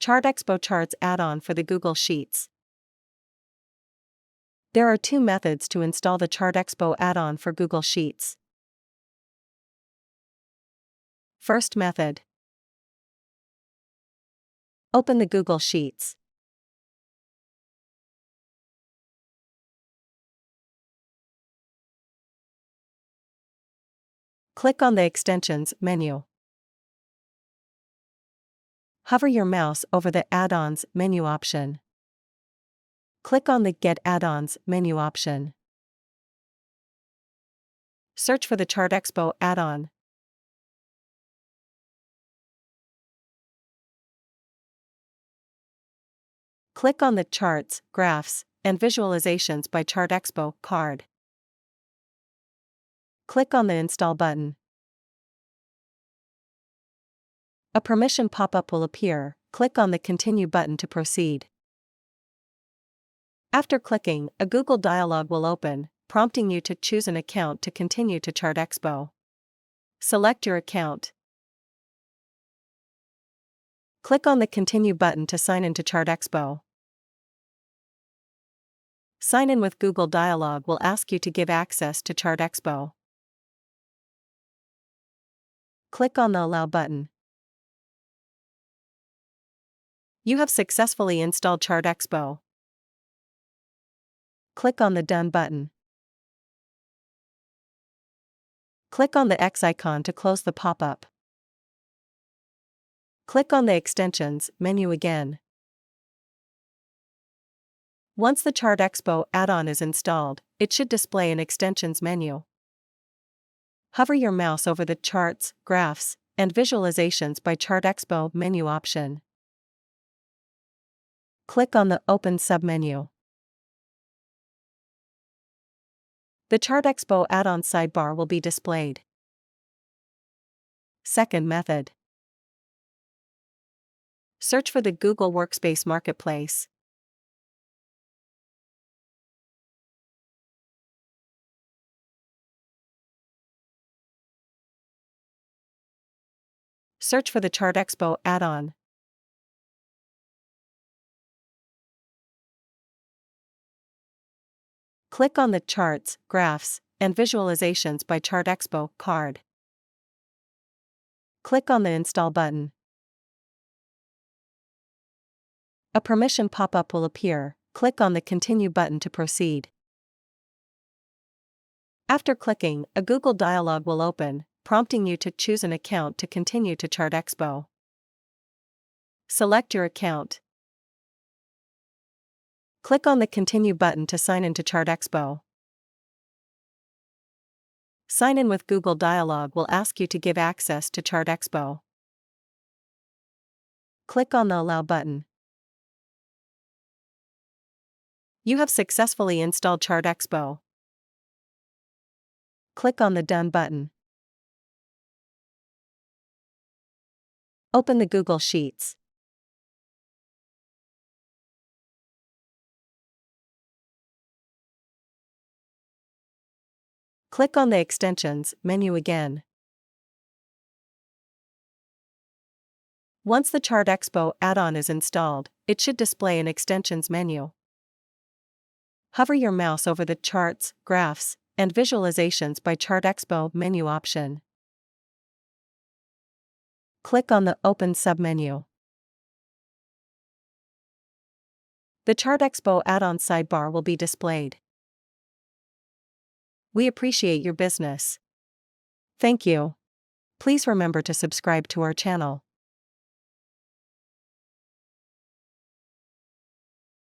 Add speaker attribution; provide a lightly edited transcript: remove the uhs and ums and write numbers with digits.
Speaker 1: ChartExpo Charts add-on for the Google Sheets. There are two methods to install the ChartExpo add-on for Google Sheets. First method. Open the Google Sheets. Click on the Extensions menu. Hover your mouse over the Add-ons menu option. Click on the Get Add-ons menu option. Search for the ChartExpo add-on. Click on the Charts, Graphs, and Visualizations by ChartExpo card. Click on the Install button. A permission pop-up will appear. Click on the Continue button to proceed. After clicking, a Google dialog will open, prompting you to choose an account to continue to ChartExpo. Select your account. Click on the Continue button to sign into ChartExpo. Sign in with Google dialog will ask you to give access to ChartExpo. Click on the Allow button. You have successfully installed ChartExpo. Click on the Done button. Click on the X icon to close the pop-up. Click on the Extensions menu again. Once the ChartExpo add-on is installed, it should display an Extensions menu. Hover your mouse over the Charts, Graphs, and Visualizations by ChartExpo menu option. Click on the Open submenu. The ChartExpo add-on sidebar will be displayed. Second method. Search for the Google Workspace Marketplace. Search for the ChartExpo add-on. Click on the Charts, Graphs, and Visualizations by ChartExpo card. Click on the Install button. A permission pop-up will appear. Click on the Continue button to proceed. After clicking, a Google dialog will open, prompting you to choose an account to continue to ChartExpo. Select your account. Click on the Continue button to sign into ChartExpo. Sign in with Google dialog will ask you to give access to ChartExpo. Click on the Allow button. You have successfully installed ChartExpo. Click on the Done button. Open the Google Sheets. Click on the Extensions menu again. Once the ChartExpo add-on is installed, it should display an Extensions menu. Hover your mouse over the Charts, Graphs, and Visualizations by ChartExpo menu option. Click on the Open submenu. The ChartExpo add-on sidebar will be displayed. We appreciate your business. Thank you. Please remember to subscribe to our channel.